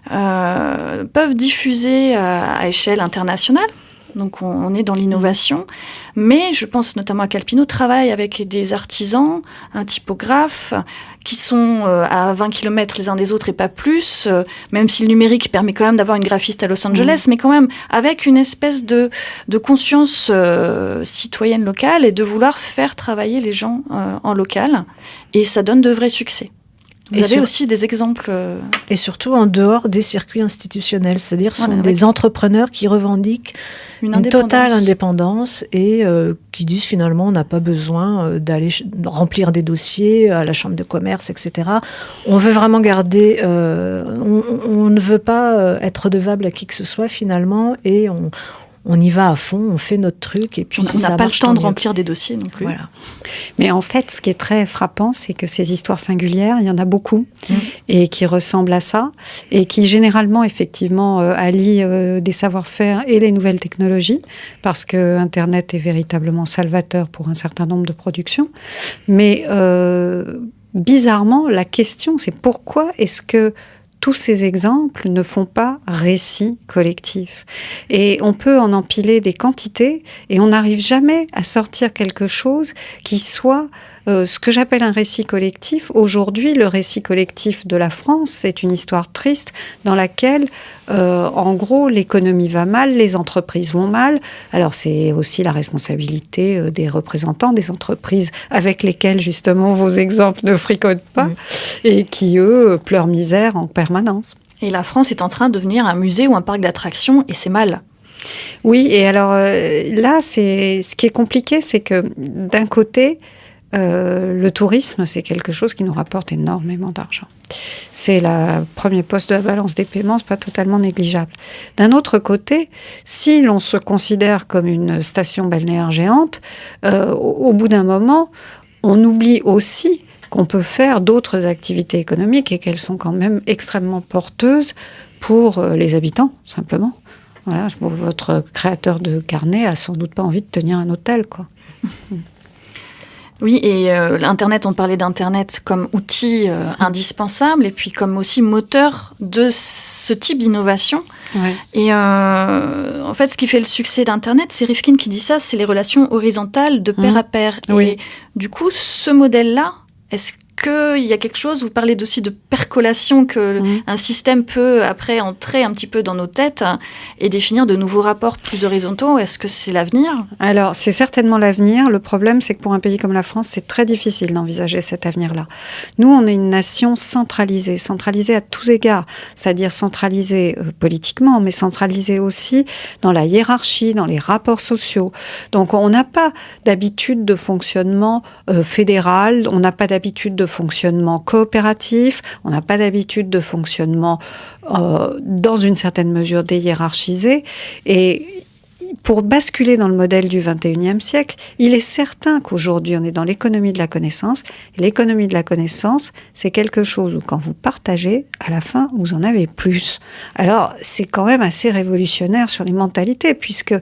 peuvent diffuser à échelle internationale. Donc on est dans l'innovation, mais je pense notamment à Calpino, travaille avec des artisans, un typographe, qui sont à 20 km les uns des autres et pas plus, même si le numérique permet quand même d'avoir une graphiste à Los Angeles, mais quand même avec une espèce de conscience citoyenne locale et de vouloir faire travailler les gens en local, et ça donne de vrais succès. Vous avez aussi des exemples... Et surtout en dehors des circuits institutionnels, c'est-à-dire sont des entrepreneurs qui revendiquent une totale indépendance et qui disent finalement on n'a pas besoin d'aller remplir des dossiers à la chambre de commerce, etc. On veut vraiment garder... on ne veut pas être redevable à qui que ce soit finalement et on y va à fond, on fait notre truc et puis on n'a pas le temps de remplir des dossiers non plus. Voilà. Mais en fait, ce qui est très frappant, c'est que ces histoires singulières, il y en a beaucoup et qui ressemblent à ça et qui généralement, effectivement, allient des savoir-faire et les nouvelles technologies parce que Internet est véritablement salvateur pour un certain nombre de productions. Mais bizarrement, la question, c'est pourquoi est-ce que tous ces exemples ne font pas récit collectif. Et on peut en empiler des quantités et on n'arrive jamais à sortir quelque chose qui soit ce que j'appelle un récit collectif. Aujourd'hui, le récit collectif de la France, c'est une histoire triste dans laquelle, en gros, l'économie va mal, les entreprises vont mal. Alors, c'est aussi la responsabilité des représentants des entreprises avec lesquelles, justement, vos exemples ne fricotent pas et qui, eux, pleurent misère en permanence. Et la France est en train de devenir un musée ou un parc d'attractions, et c'est mal. Oui, et alors là, ce qui est compliqué, c'est que d'un côté, le tourisme, c'est quelque chose qui nous rapporte énormément d'argent. C'est le premier poste de la balance des paiements, c'est pas totalement négligeable. D'un autre côté, si l'on se considère comme une station balnéaire géante, au bout d'un moment, on oublie aussi qu'on peut faire d'autres activités économiques et qu'elles sont quand même extrêmement porteuses pour les habitants, simplement. Voilà, votre créateur de carnet a sans doute pas envie de tenir un hôtel, quoi. Oui, et l'Internet, on parlait d'Internet comme outil indispensable et puis comme aussi moteur de ce type d'innovation. Ouais. Et en fait, ce qui fait le succès d'Internet, c'est Rifkin qui dit ça, c'est les relations horizontales de pair à pair. Oui. Et du coup, ce modèle-là, est-ce qu'il y a quelque chose, vous parlez aussi de percolation, que un système peut après entrer un petit peu dans nos têtes et définir de nouveaux rapports plus horizontaux. Est-ce que c'est l'avenir ? Alors, c'est certainement l'avenir. Le problème, c'est que pour un pays comme la France, c'est très difficile d'envisager cet avenir-là. Nous, on est une nation centralisée à tous égards, c'est-à-dire centralisée politiquement, mais centralisée aussi dans la hiérarchie, dans les rapports sociaux. Donc, on n'a pas d'habitude de fonctionnement fédéral, on n'a pas d'habitude de fonctionnement coopératif, on n'a pas d'habitude de fonctionnement dans une certaine mesure déhiérarchisé, et pour basculer dans le modèle du 21e siècle, il est certain qu'aujourd'hui, on est dans l'économie de la connaissance. Et l'économie de la connaissance, c'est quelque chose où quand vous partagez, à la fin, vous en avez plus. Alors, c'est quand même assez révolutionnaire sur les mentalités, puisque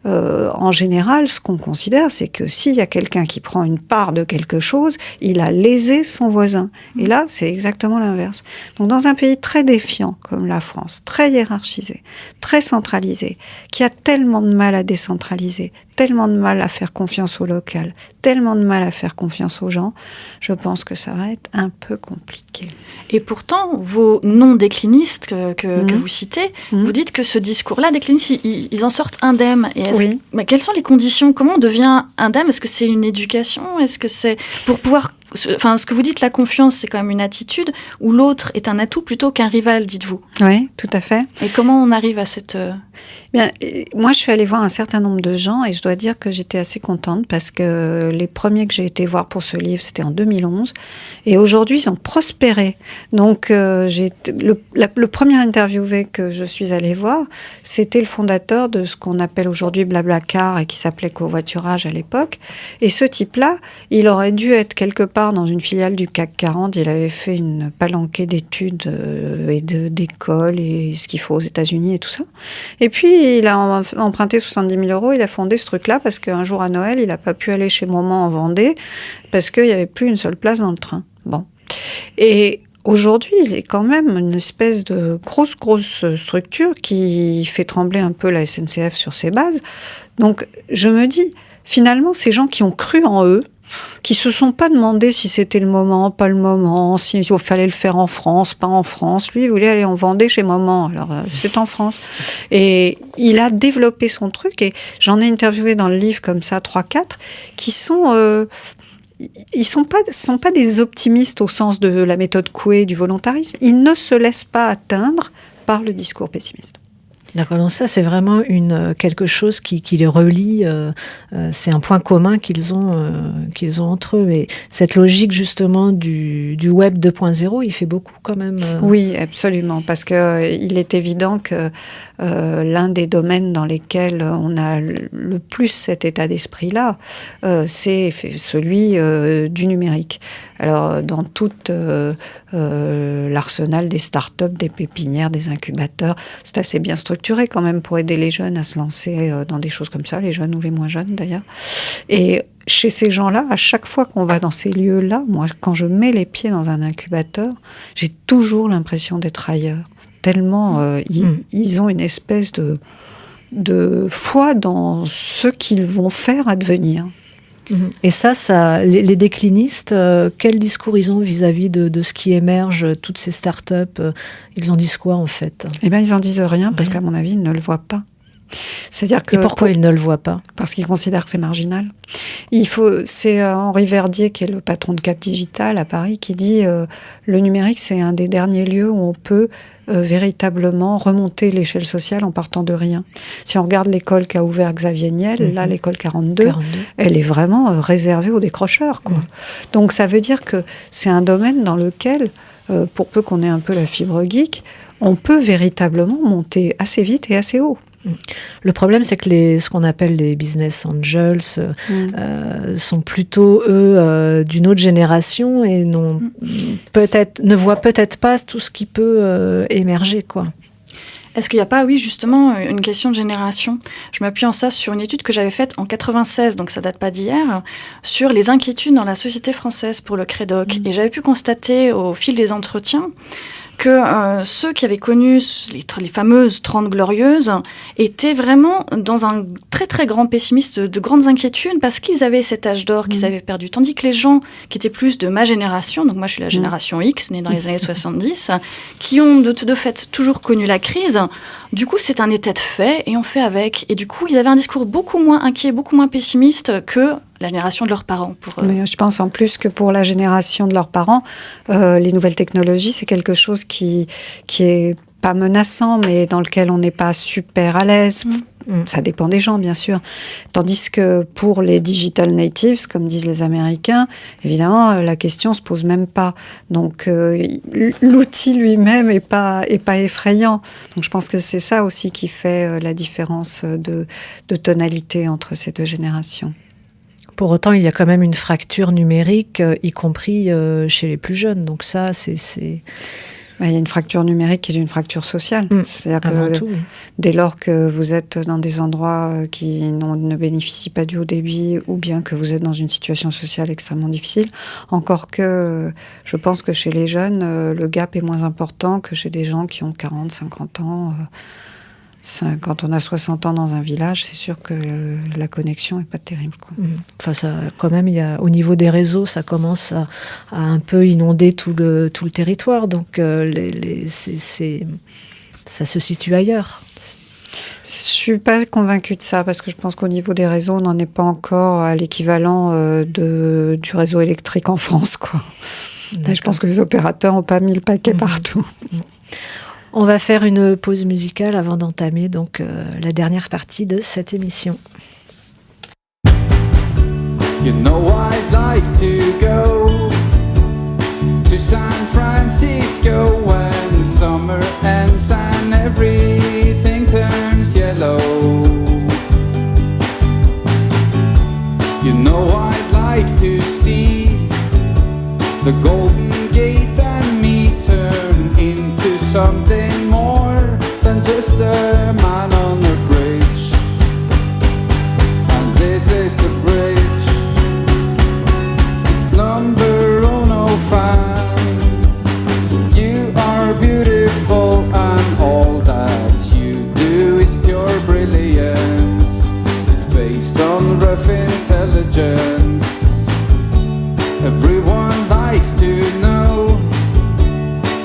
en général, ce qu'on considère, c'est que s'il y a quelqu'un qui prend une part de quelque chose, il a lésé son voisin. Et là, c'est exactement l'inverse. Donc, dans un pays très défiant comme la France, très hiérarchisé, très centralisé, qui a tellement de mal à décentraliser, tellement de mal à faire confiance au local, tellement de mal à faire confiance aux gens, je pense que ça va être un peu compliqué. Et pourtant, vos non-déclinistes que vous citez, vous dites que ce discours-là, déclinistes, ils en sortent indemnes. Et Oui. Mais quelles sont les conditions? Comment on devient indemne? Est-ce que c'est une éducation? Est-ce que c'est pour pouvoir... Enfin, ce que vous dites, la confiance, c'est quand même une attitude où l'autre est un atout plutôt qu'un rival, dites-vous. Oui, tout à fait. Et comment on arrive à cette... Bien, moi, je suis allée voir un certain nombre de gens et je dois dire que j'étais assez contente parce que les premiers que j'ai été voir pour ce livre, c'était en 2011. Et aujourd'hui, ils ont prospéré. Donc, le premier interviewé que je suis allée voir, c'était le fondateur de ce qu'on appelle aujourd'hui Blablacar et qui s'appelait Covoiturage à l'époque. Et ce type-là, il aurait dû être quelque part dans une filiale du CAC 40. Il avait fait une palanquée d'études et d'écoles et ce qu'il faut aux États-Unis et tout ça. Et puis, il a emprunté 70 000 €, il a fondé ce truc-là parce qu'un jour à Noël, il n'a pas pu aller chez Maman en Vendée parce qu'il n'y avait plus une seule place dans le train. Bon. Et aujourd'hui, il est quand même une espèce de grosse structure qui fait trembler un peu la SNCF sur ses bases. Donc, je me dis, finalement, ces gens qui ont cru en eux, qui se sont pas demandé si c'était le moment, pas le moment, s'il fallait le faire en France, pas en France. Lui, il voulait aller en Vendée chez Maman, alors c'est en France. Et il a développé son truc, et j'en ai interviewé dans le livre comme ça, 3-4, qui sont... ils sont pas des optimistes au sens de la méthode Coué, du volontarisme. Ils ne se laissent pas atteindre par le discours pessimiste. D'accord, donc ça c'est vraiment quelque chose qui les relie, c'est un point commun qu'ils ont entre eux. Et cette logique justement du web 2.0, il fait beaucoup quand même. Oui, absolument, parce que il est évident que l'un des domaines dans lesquels on a le plus cet état d'esprit-là, c'est celui du numérique. Alors, dans tout l'arsenal des startups, des pépinières, des incubateurs, c'est assez bien structuré quand même pour aider les jeunes à se lancer dans des choses comme ça, les jeunes ou les moins jeunes d'ailleurs. Et chez ces gens-là, à chaque fois qu'on va dans ces lieux-là, moi, quand je mets les pieds dans un incubateur, j'ai toujours l'impression d'être ailleurs. Tellement ils ont une espèce de foi dans ce qu'ils vont faire advenir. Et ça les déclinistes, quel discours ils ont vis-à-vis de ce qui émerge, toutes ces startups, ils en disent quoi en fait? Eh bien, ils en disent rien, parce qu'à mon avis, ils ne le voient pas. C'est-à-dire que et pourquoi ils ne le voient pas? Parce qu'ils considèrent que c'est marginal. C'est Henri Verdier, qui est le patron de Cap Digital à Paris, qui dit le numérique, c'est un des derniers lieux où on peut véritablement remonter l'échelle sociale en partant de rien. Si on regarde l'école qu'a ouvert Xavier Niel, là, l'école 42, elle est vraiment réservée aux décrocheurs, quoi. Donc ça veut dire que c'est un domaine dans lequel, pour peu qu'on ait un peu la fibre geek, on peut véritablement monter assez vite et assez haut. Le problème, c'est que ce qu'on appelle les business angels sont plutôt, eux, d'une autre génération et ne voient peut-être pas tout ce qui peut émerger, quoi. Est-ce qu'il n'y a pas, oui, justement, une question de génération? Je m'appuie en ça sur une étude que j'avais faite en 96, donc ça date pas d'hier, sur les inquiétudes dans la société française pour le Crédoc. Et j'avais pu constater au fil des entretiens que ceux qui avaient connu les fameuses 30 glorieuses étaient vraiment dans un très très grand pessimisme, de grandes inquiétudes, parce qu'ils avaient cet âge d'or qu'ils avaient perdu. Tandis que les gens qui étaient plus de ma génération, donc moi je suis la génération X, née dans les années 70, qui ont de fait toujours connu la crise, du coup c'est un état de fait et on fait avec. Et du coup ils avaient un discours beaucoup moins inquiet, beaucoup moins pessimiste que la génération de leurs parents. Mais je pense en plus que pour la génération de leurs parents, les nouvelles technologies, c'est quelque chose qui est pas menaçant, mais dans lequel on n'est pas super à l'aise. Ça dépend des gens, bien sûr. Tandis que pour les digital natives, comme disent les Américains, évidemment, la question se pose même pas. Donc, l'outil lui-même est pas effrayant. Donc, je pense que c'est ça aussi qui fait la différence de tonalité entre ces deux générations. Pour autant, il y a quand même une fracture numérique, y compris chez les plus jeunes. Donc ça, c'est... Il y a une fracture numérique qui est une fracture sociale. C'est-à-dire que tout, oui. Dès lors que vous êtes dans des endroits qui ne bénéficient pas du haut débit, ou bien que vous êtes dans une situation sociale extrêmement difficile, encore que je pense que chez les jeunes, le gap est moins important que chez des gens qui ont 40, 50 ans. Quand on a 60 ans dans un village, c'est sûr que la connexion n'est pas terrible, quoi. Enfin, ça, quand même, au niveau des réseaux, ça commence à un peu inonder tout le territoire. Donc, ça se situe ailleurs. Je suis pas convaincue de ça, parce que je pense qu'au niveau des réseaux, on n'en est pas encore à l'équivalent du réseau électrique en France, quoi. Et je pense que les opérateurs n'ont pas mis le paquet partout. On va faire une pause musicale avant d'entamer donc la dernière partie de cette émission. You know I'd like to go to San Francisco when summer ends and everything turns yellow. You know I'd like to see the Golden Gate and me turn into something more than just a man on a bridge. And this is the bridge number 105. You are beautiful and all that you do is pure brilliance. It's based on rough intelligence. Everyone likes to know,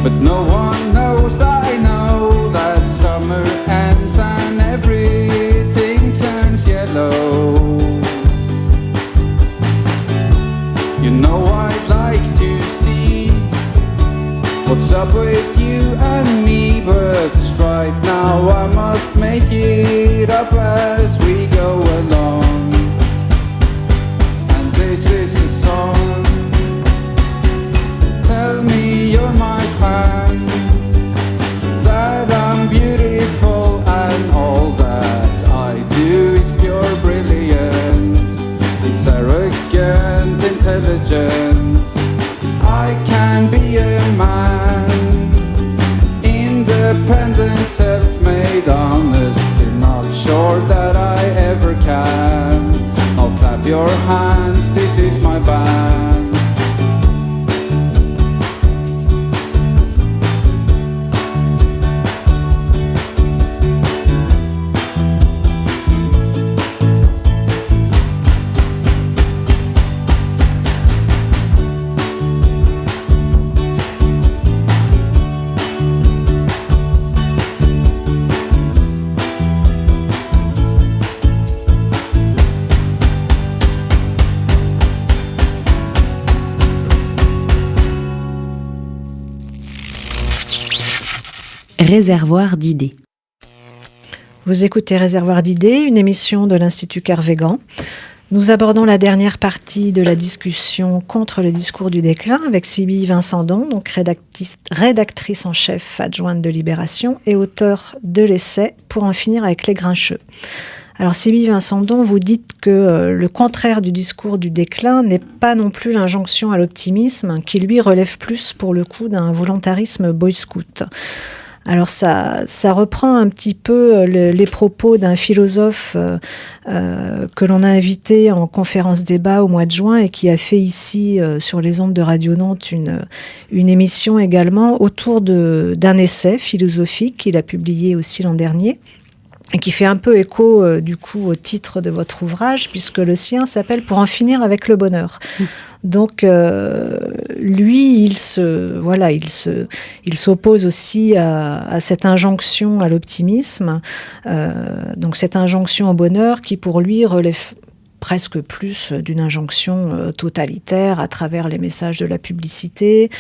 but no one knows. I know that summer ends and everything turns yellow. You know I'd like to see what's up with you and me, but right now I must make it up as we go along. And this is a song. Tell me you're my fan, that I'm beautiful and all that I do is pure brilliance. It's arrogant intelligence. I can be a man, independent, self-made, honestly not sure that I ever can. I'll clap your hands, this is my band. Réservoir d'idées. Vous écoutez Réservoir d'idées, une émission de l'Institut Kervégan. Nous abordons la dernière partie de la discussion contre le discours du déclin avec Sibylle Vincendon, donc rédactrice en chef adjointe de Libération et auteure de l'essai Pour en finir avec les grincheux. Alors Sibylle Vincendon, vous dites que le contraire du discours du déclin n'est pas non plus l'injonction à l'optimisme, qui lui relève plus pour le coup d'un volontarisme boy scout. Alors ça reprend un petit peu les propos d'un philosophe que l'on a invité en conférence débat au mois de juin et qui a fait ici sur les ondes de Radio Nantes une émission également autour d'un essai philosophique qu'il a publié aussi l'an dernier et qui fait un peu écho du coup au titre de votre ouvrage puisque le sien s'appelle Pour en finir avec le bonheur. Donc lui, il s'oppose aussi à cette injonction à l'optimisme, donc cette injonction au bonheur qui pour lui relève presque plus d'une injonction totalitaire à travers les messages de la publicité,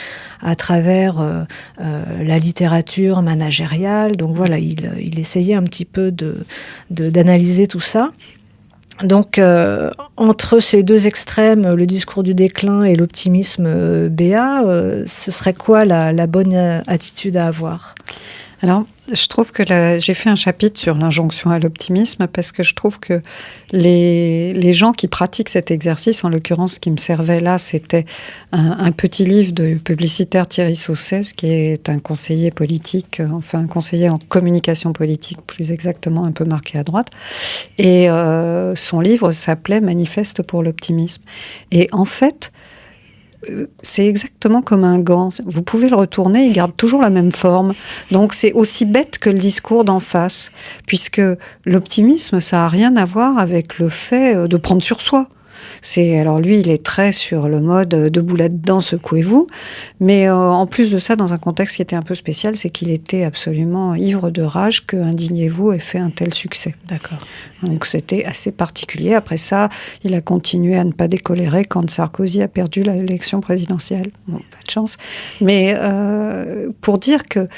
à travers la littérature managériale. Donc voilà, il essayait un petit peu d'analyser tout ça. Donc, entre ces deux extrêmes, le discours du déclin et l'optimisme béat, ce serait quoi la bonne attitude à avoir ? Alors, je trouve que j'ai fait un chapitre sur l'injonction à l'optimisme parce que je trouve que les gens qui pratiquent cet exercice, en l'occurrence, ce qui me servait là, c'était un petit livre de publicitaire Thierry Saucès, qui est un conseiller politique, enfin un conseiller en communication politique, plus exactement, un peu marqué à droite. Et son livre s'appelait « Manifeste pour l'optimisme ». Et en fait, c'est exactement comme un gant. Vous pouvez le retourner, il garde toujours la même forme. Donc c'est aussi bête que le discours d'en face, puisque l'optimisme, ça n'a rien à voir avec le fait de prendre sur soi. Alors lui, il est très sur le mode debout là-dedans, secouez-vous. Mais en plus de ça, dans un contexte qui était un peu spécial, c'est qu'il était absolument ivre de rage que Indignez-vous ait fait un tel succès. D'accord. Donc c'était assez particulier. Après ça, il a continué à ne pas décolérer quand Sarkozy a perdu l'élection présidentielle. Bon, pas de chance. Mais pour dire que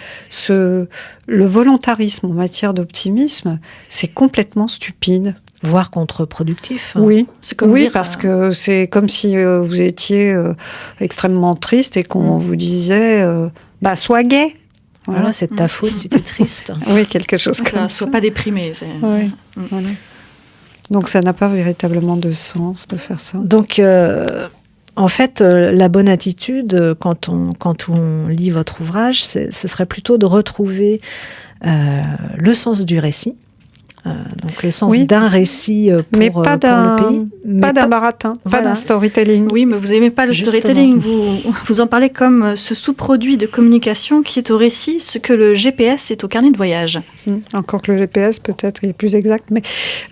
le volontarisme en matière d'optimisme, c'est complètement stupide. Voire contre-productif. Oui, C'est comme oui, dire, parce que c'est comme si vous étiez extrêmement triste et qu'on vous disait sois gai. Voilà, c'est de ta faute si tu es triste. Oui, quelque chose comme ça. Sois pas déprimé. Oui, voilà. Donc ça n'a pas véritablement de sens de faire ça. Donc, en fait, la bonne attitude, quand on lit votre ouvrage, ce serait plutôt de retrouver le sens du récit. Donc le sens d'un récit pour le pays. Mais pas d'un baratin, pas d'un storytelling. Oui, mais vous n'aimez pas le storytelling. Vous en parlez comme ce sous-produit de communication qui est au récit, ce que le GPS est au carnet de voyage. Encore que le GPS, peut-être, il est plus exact. Mais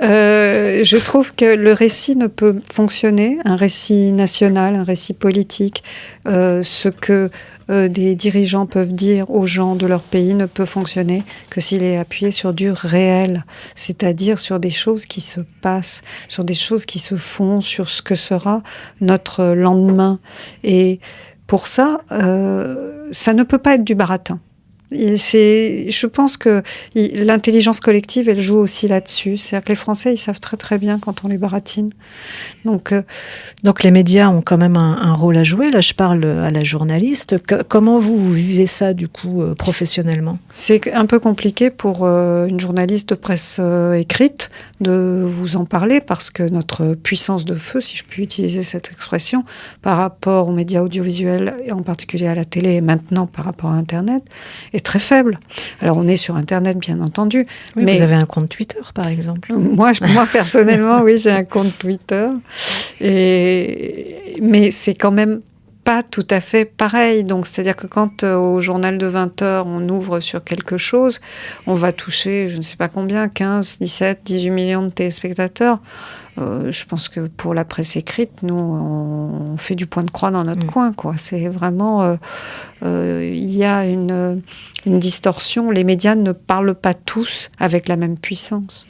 je trouve que le récit ne peut fonctionner, un récit national, un récit politique, ce que des dirigeants peuvent dire aux gens de leur pays ne peut fonctionner que s'il est appuyé sur du réel, c'est-à-dire sur des choses qui se passent, sur des choses qui se font, sur ce que sera notre lendemain. Et pour ça, ça ne peut pas être du baratin. Je pense que l'intelligence collective, elle joue aussi là-dessus. C'est-à-dire que les Français, ils savent très très bien quand on les baratine. Donc les médias ont quand même un rôle à jouer. Là, je parle à la journaliste. Comment vous vivez ça, du coup, professionnellement ? C'est un peu compliqué pour une journaliste de presse écrite de vous en parler parce que notre puissance de feu, si je puis utiliser cette expression, par rapport aux médias audiovisuels, et en particulier à la télé et maintenant par rapport à Internet, est très faible. Alors on est sur Internet, bien entendu. Oui, mais vous avez un compte Twitter, par exemple. Moi personnellement, oui, j'ai un compte Twitter. Mais c'est quand même pas tout à fait pareil. Donc, c'est-à-dire que quand au journal de 20h, on ouvre sur quelque chose, on va toucher, je ne sais pas combien, 15, 17, 18 millions de téléspectateurs. Je pense que pour la presse écrite, nous, on fait du point de croix dans notre coin, quoi. C'est vraiment... il y a une distorsion. Les médias ne parlent pas tous avec la même puissance.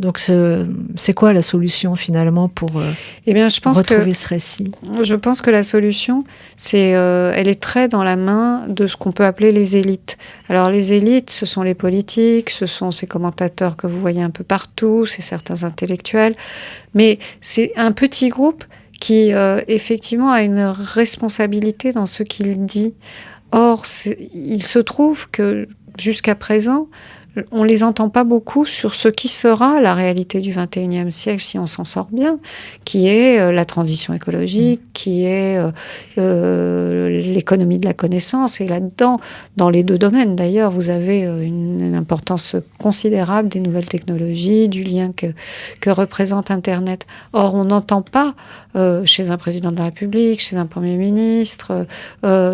Donc, c'est quoi la solution, finalement, pour retrouver ce récit ? Je pense que la solution, elle est très dans la main de ce qu'on peut appeler les élites. Alors, les élites, ce sont les politiques, ce sont ces commentateurs que vous voyez un peu partout, c'est certains intellectuels. Mais c'est un petit groupe qui, effectivement, a une responsabilité dans ce qu'il dit. Or, il se trouve que, jusqu'à présent, on les entend pas beaucoup sur ce qui sera la réalité du XXIe siècle si on s'en sort bien, qui est la transition écologique, qui est l'économie de la connaissance. Et là-dedans, dans les deux domaines d'ailleurs, vous avez une importance considérable des nouvelles technologies, du lien que représente Internet. Or, on n'entend pas chez un président de la République, chez un Premier ministre,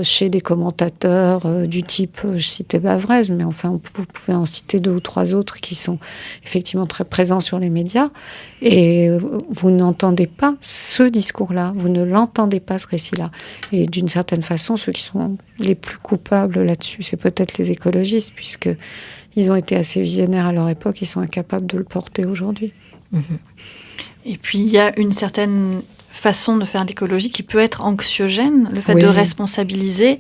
chez des commentateurs du type, je citais Bavrez, mais enfin, vous pouvez en citer 2 ou 3 autres qui sont effectivement très présents sur les médias, et vous n'entendez pas ce discours-là, vous ne l'entendez pas, ce récit-là. Et d'une certaine façon, ceux qui sont les plus coupables là-dessus, c'est peut-être les écologistes, puisqu'ils ont été assez visionnaires à leur époque, ils sont incapables de le porter aujourd'hui. Et puis, il y a une certaine façon de faire l'écologie qui peut être anxiogène, le fait Oui. de responsabiliser.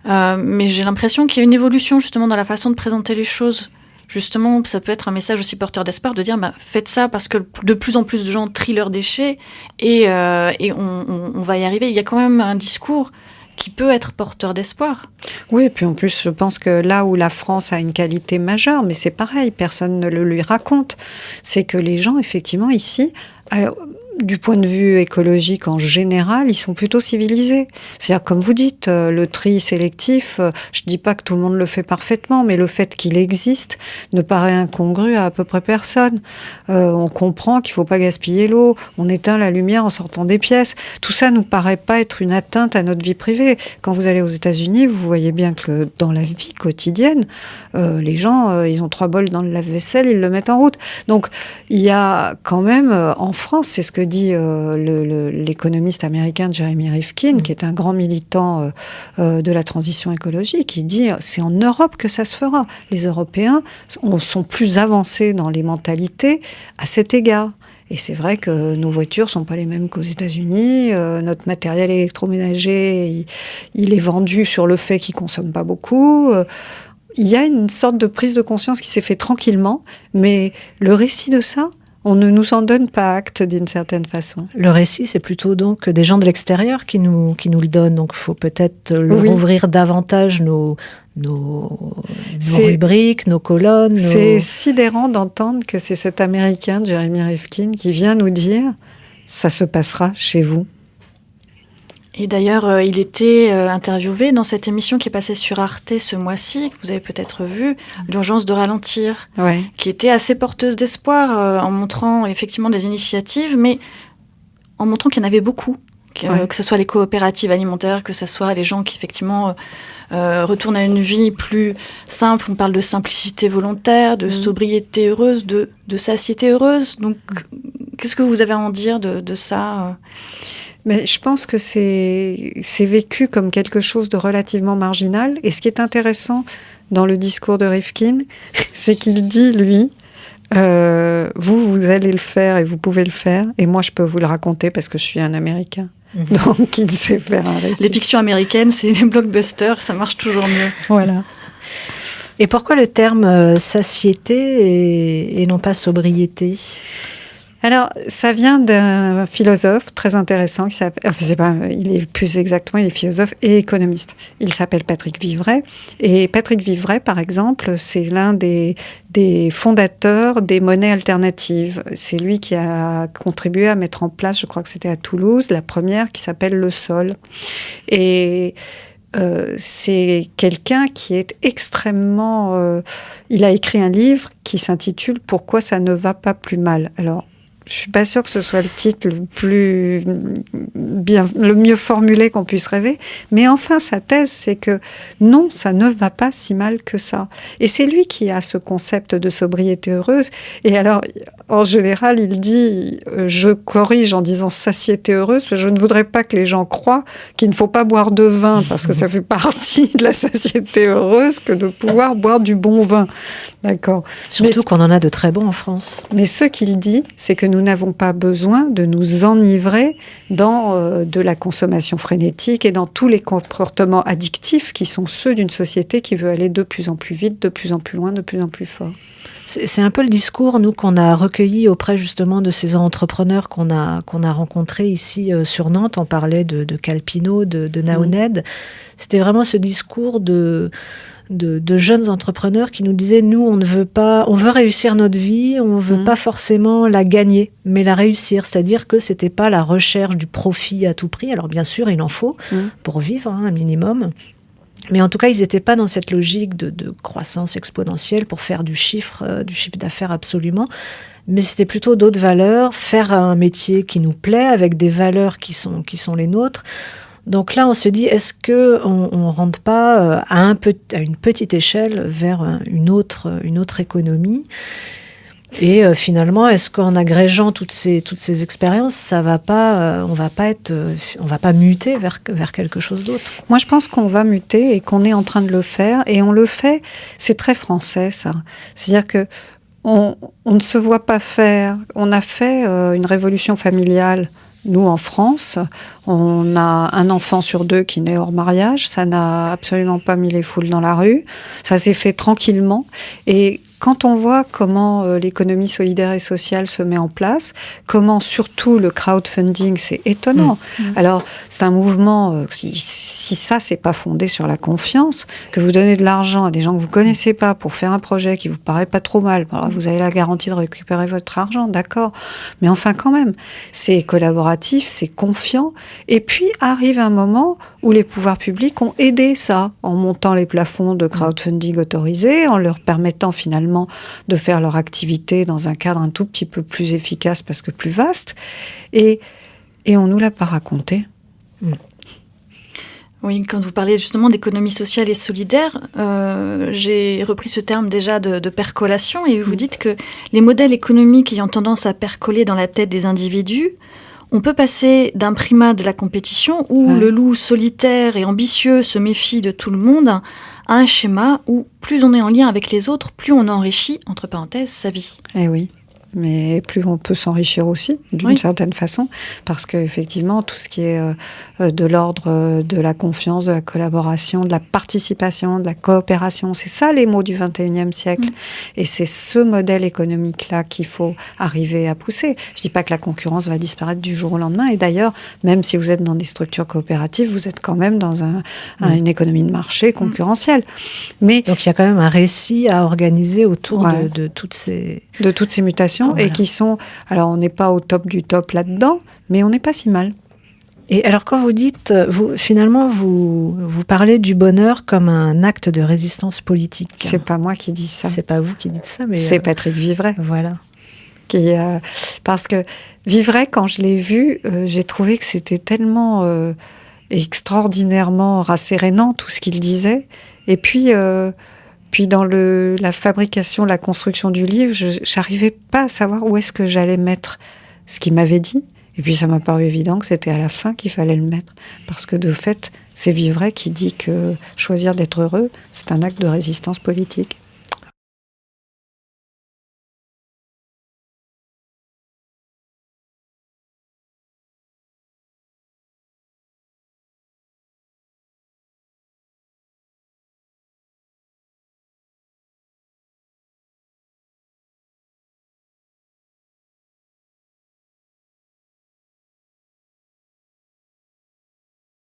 Mais j'ai l'impression qu'il y a une évolution justement dans la façon de présenter les choses. Justement, ça peut être un message aussi porteur d'espoir de dire faites ça parce que de plus en plus de gens trient leurs déchets et on va y arriver. Il y a quand même un discours qui peut être porteur d'espoir. Oui, et puis en plus, je pense que là où la France a une qualité majeure, mais c'est pareil, personne ne le lui raconte, c'est que les gens, effectivement, ici, alors, du point de vue écologique en général, ils sont plutôt civilisés. C'est-à-dire, comme vous dites, le tri sélectif, je dis pas que tout le monde le fait parfaitement, mais le fait qu'il existe ne paraît incongru à peu près personne. On comprend qu'il faut pas gaspiller l'eau, on éteint la lumière en sortant des pièces. Tout ça nous paraît pas être une atteinte à notre vie privée. Quand vous allez aux États-Unis, vous voyez bien que dans la vie quotidienne, les gens, ils ont 3 bols dans le lave-vaisselle, ils le mettent en route. Donc, il y a quand même, en France, c'est ce que dit l'économiste américain Jeremy Rifkin, qui est un grand militant de la transition écologique. Il dit c'est en Europe que ça se fera. Les Européens sont plus avancés dans les mentalités à cet égard. Et c'est vrai que nos voitures sont pas les mêmes qu'aux États-Unis. Notre matériel électroménager, il est vendu sur le fait qu'il consomme pas beaucoup. Il y a une sorte de prise de conscience qui s'est fait tranquillement, mais le récit de ça, on ne nous en donne pas acte d'une certaine façon. Le récit, c'est plutôt donc des gens de l'extérieur qui nous le donnent. Donc, il faut peut-être ouvrir davantage nos rubriques, nos colonnes. C'est sidérant d'entendre que c'est cet Américain, Jeremy Rifkin, qui vient nous dire « ça se passera chez vous ». Et d'ailleurs, il était interviewé dans cette émission qui est passée sur Arte ce mois-ci, que vous avez peut-être vu, l'urgence de ralentir, ouais. Qui était assez porteuse d'espoir en montrant effectivement des initiatives, mais en montrant qu'il y en avait beaucoup, que ce soit les coopératives alimentaires, que ce soit les gens qui effectivement retournent à une vie plus simple. On parle de simplicité volontaire, de sobriété heureuse, de satiété heureuse. Donc, qu'est-ce que vous avez à en dire de ça Mais je pense que c'est vécu comme quelque chose de relativement marginal. Et ce qui est intéressant dans le discours de Rifkin, c'est qu'il dit, lui, vous allez le faire et vous pouvez le faire. Et moi, je peux vous le raconter parce que je suis un Américain. Donc, il sait faire un récit. Les fictions américaines, c'est les blockbusters, ça marche toujours mieux. Voilà. Et pourquoi le terme satiété et non pas sobriété ? Alors, ça vient d'un philosophe très intéressant qui s'appelle, il est plus exactement, il est philosophe et économiste. Il s'appelle Patrick Vivray. Et Patrick Vivray, par exemple, c'est l'un des fondateurs des monnaies alternatives. C'est lui qui a contribué à mettre en place, je crois que c'était à Toulouse, la première qui s'appelle Le Sol. Et c'est quelqu'un qui est extrêmement... il a écrit un livre qui s'intitule « Pourquoi ça ne va pas plus mal ». Alors, je suis pas sûre que ce soit le titre le mieux formulé qu'on puisse rêver, mais enfin sa thèse c'est que non, ça ne va pas si mal que ça. Et c'est lui qui a ce concept de sobriété heureuse. Et alors, en général, il dit, je corrige en disant satiété heureuse, parce que je ne voudrais pas que les gens croient qu'il ne faut pas boire de vin, parce que ça fait partie de la satiété heureuse que de pouvoir boire du bon vin. D'accord. Surtout qu'on en a de très bons en France. Mais ce qu'il dit, c'est que nous n'avons pas besoin de nous enivrer dans de la consommation frénétique et dans tous les comportements addictifs qui sont ceux d'une société qui veut aller de plus en plus vite, de plus en plus loin, de plus en plus fort. C'est un peu le discours, nous, qu'on a recueilli auprès justement de ces entrepreneurs qu'on a rencontrés ici sur Nantes. On parlait de Calpino, de Naoned. C'était vraiment ce discours de jeunes entrepreneurs qui nous disaient, nous, on veut réussir notre vie, on veut pas forcément la gagner, mais la réussir. C'est-à-dire que c'était pas la recherche du profit à tout prix. Alors bien sûr, il en faut pour vivre, un minimum. Mais en tout cas, ils n'étaient pas dans cette logique de croissance exponentielle pour faire du chiffre d'affaires absolument. Mais c'était plutôt d'autres valeurs, faire un métier qui nous plaît, avec des valeurs qui sont les nôtres. Donc là, on se dit, est-ce que on rentre pas à une petite échelle vers une autre économie ? Et finalement, est-ce qu'en agrégeant toutes ces expériences, on va pas muter vers quelque chose d'autre ? Moi, je pense qu'on va muter et qu'on est en train de le faire. Et on le fait, c'est très français, ça. C'est-à-dire que on ne se voit pas faire. On a fait une révolution familiale. Nous, en France, on a un enfant sur 2 qui naît hors mariage. Ça n'a absolument pas mis les foules dans la rue. Ça s'est fait tranquillement. Et quand on voit comment l'économie solidaire et sociale se met en place, comment surtout le crowdfunding, c'est étonnant. Alors, c'est un mouvement, si ça, c'est pas fondé sur la confiance, que vous donnez de l'argent à des gens que vous connaissez pas pour faire un projet qui vous paraît pas trop mal, alors vous avez la garantie de récupérer votre argent, d'accord. Mais enfin, quand même, c'est collaboratif, c'est confiant. Et puis, arrive un moment où les pouvoirs publics ont aidé ça, en montant les plafonds de crowdfunding autorisés, en leur permettant finalement de faire leur activité dans un cadre un tout petit peu plus efficace parce que plus vaste. Et on nous l'a pas raconté. Oui, quand vous parlez justement d'économie sociale et solidaire, j'ai repris ce terme déjà de percolation, et vous dites que les modèles économiques ayant tendance à percoler dans la tête des individus, on peut passer d'un primat de la compétition où le loup solitaire et ambitieux se méfie de tout le monde à un schéma où plus on est en lien avec les autres, plus on enrichit, entre parenthèses, sa vie. Eh oui. Mais plus on peut s'enrichir aussi, d'une certaine façon, parce qu'effectivement, tout ce qui est de l'ordre de la confiance, de la collaboration, de la participation, de la coopération, c'est ça les mots du 21e siècle. Et c'est ce modèle économique-là qu'il faut arriver à pousser. Je dis pas que la concurrence va disparaître du jour au lendemain, et d'ailleurs, même si vous êtes dans des structures coopératives, vous êtes quand même dans une économie de marché concurrentielle. Mais donc il y a quand même un récit à organiser autour de toutes ces mutations. Voilà. Et qui sont... Alors, on n'est pas au top du top là-dedans, mais on n'est pas si mal. Et alors, quand vous dites... Vous parlez du bonheur comme un acte de résistance politique. C'est pas moi qui dis ça. C'est pas vous qui dites ça, mais... C'est Patrick Vivray. Voilà. Parce que Vivray, quand je l'ai vu, j'ai trouvé que c'était tellement extraordinairement rassérénant, tout ce qu'il disait. Et puis dans la fabrication, la construction du livre, j'arrivais pas à savoir où est-ce que j'allais mettre ce qu'il m'avait dit. Et puis ça m'a paru évident que c'était à la fin qu'il fallait le mettre. Parce que de fait, c'est Vivray qui dit que choisir d'être heureux, c'est un acte de résistance politique.